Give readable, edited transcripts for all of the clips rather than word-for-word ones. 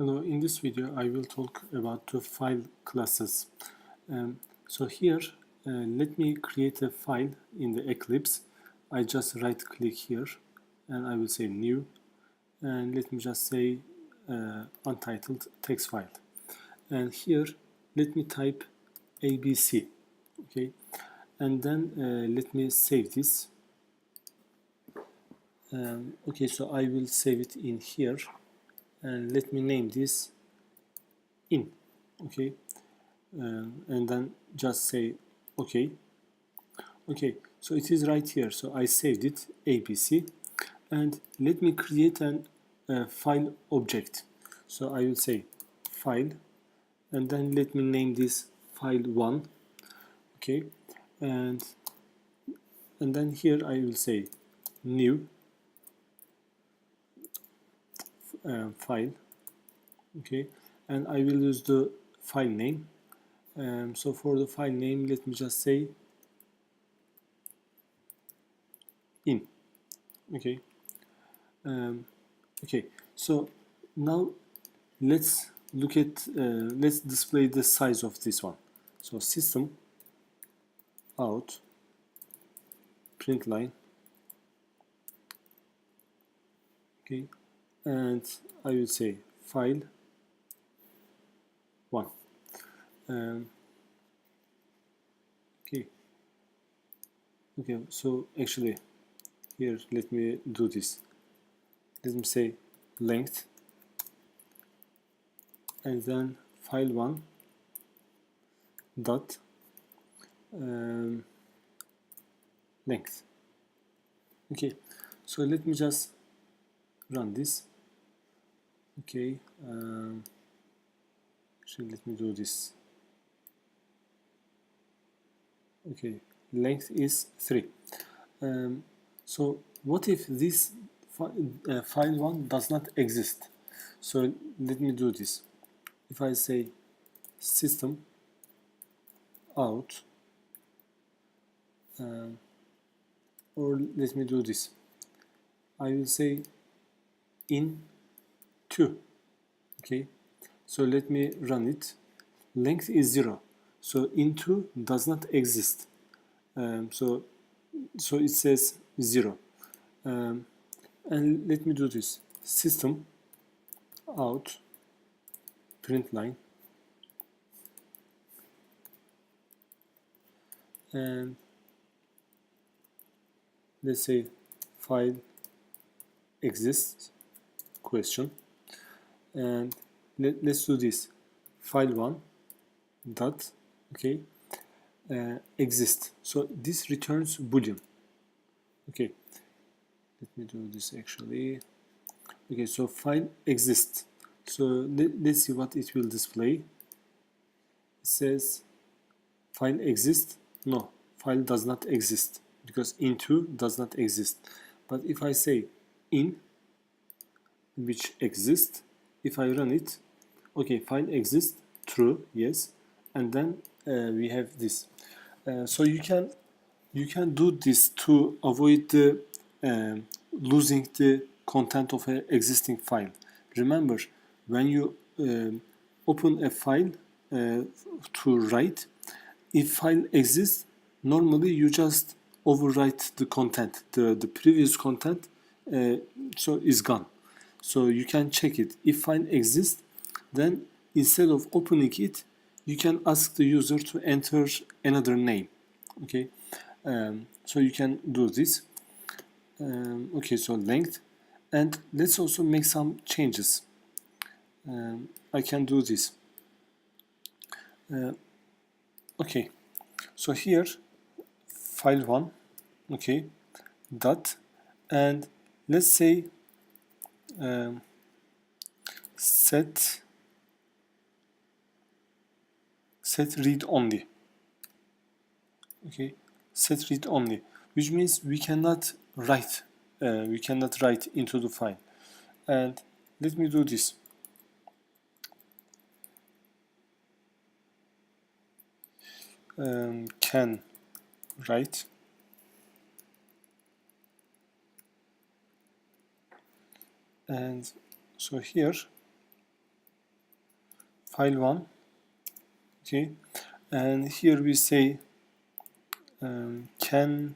Hello, in this video I will talk about the file classes. So here let me create a file in the Eclipse. I just right click here and I will say new, and let me just say untitled text file, and here let me type ABC, okay, and then let me save this. Okay, so I will save it in here and let me name this in, okay, and then just say okay. So it is right here, so I saved it ABC, and let me create an file object. So I will say file, and then let me name this file1, okay, and then here I will say new file, okay, and I will use the file name. So for the file name, let me just say in, okay. Okay, so now let's look at let's display the size of this one. So system out print line, okay, and I will say file 1. Okay, so actually here let me do this. Let me say length, and then file1 dot length. Okay, so let me just run this. Okay, so let me do this. Okay, length is 3. So what if this file1 does not exist? So let me do this. If I say system out, or let me do this, I will say in 2, okay, so let me run it. Length is 0, so in2 does not exist, so it says 0, and let me do this, system out print line, and let's say file exists question, and let's do this, file1 dot, okay, exist. So this returns boolean. Okay, let me do this actually. Okay, so file exists. So let's see what it will display. It says file exists. No, file does not exist because in2 does not exist. But if I say in, which exists, if I run it, okay, file exists, true, yes, and then we have this. So you can do this to avoid the losing the content of an existing file. Remember, when you open a file to write, if file exists, normally you just overwrite the content, the previous content, so is gone. So you can check it. If file exists, then instead of opening it, you can ask the user to enter another name. Okay, so you can do this. Okay, so length, and let's also make some changes. I can do this. Okay, so here file1, okay, dot, and let's say set read only. Okay, set read only, which means we cannot write into the file. And let me do this. Can write, and so here file1, okay, and here we say can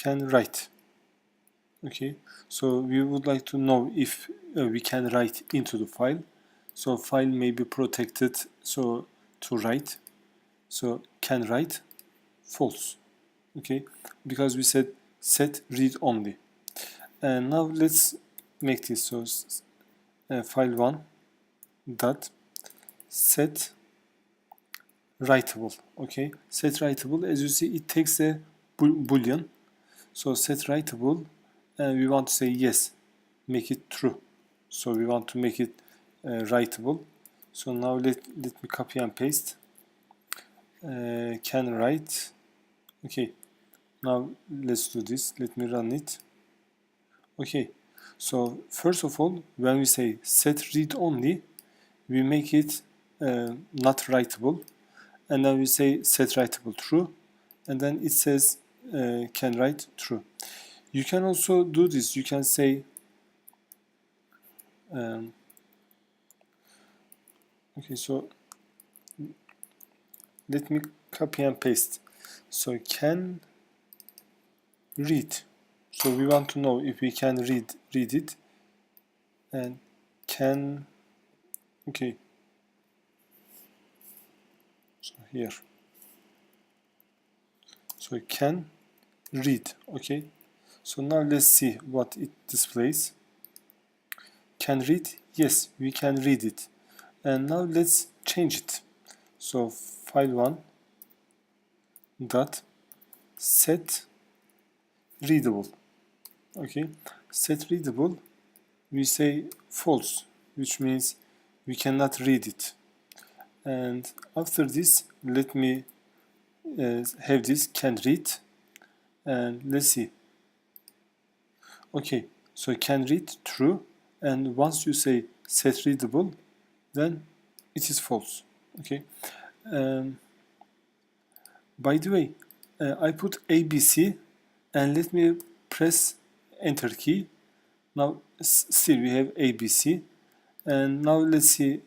write. Okay, so we would like to know if we can write into the file. So file may be protected, so to write. So can write false. Okay, because we said set read only. And now let's make this. So file1 dot set writable. Okay, set writable. As you see, it takes a boolean. So set writable, and we want to say yes, make it true. So we want to make it writable. So now let me copy and paste. Can write. Okay, now let's do this. Let me run it. Okay, so first of all, when we say set read only, we make it not writable, and then we say set writable true, and then it says can write true. You can also do this. You can say okay, so let me copy and paste. So can read. So we want to know if we can read it, and can, okay, so here, so can read. Okay, so now let's see what it displays. Can read, yes, we can read it. And now let's change it. So file1 dot set readable. Okay, set readable, we say false, which means we cannot read it. And after this, let me have this can read, and let's see. Okay, so can read true, and once you say set readable, then it is false. Okay. By the way, I put ABC, and let me press enter key. Now still we have ABC, and now let's see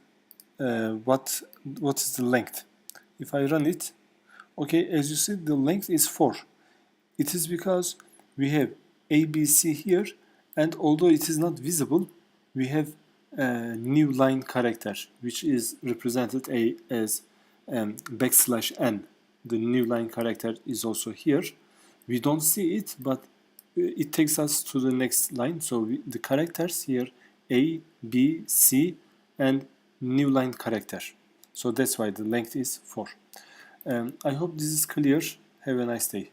what is the length. If I run it, okay, as you see, the length is 4. It is because we have ABC here, and although it is not visible, we have a new line character, which is represented as \n. The new line character is also here. We don't see it, but it takes us to the next line. So the characters here, A, B, C, and new line character. So that's why the length is 4. I hope this is clear. Have a nice day.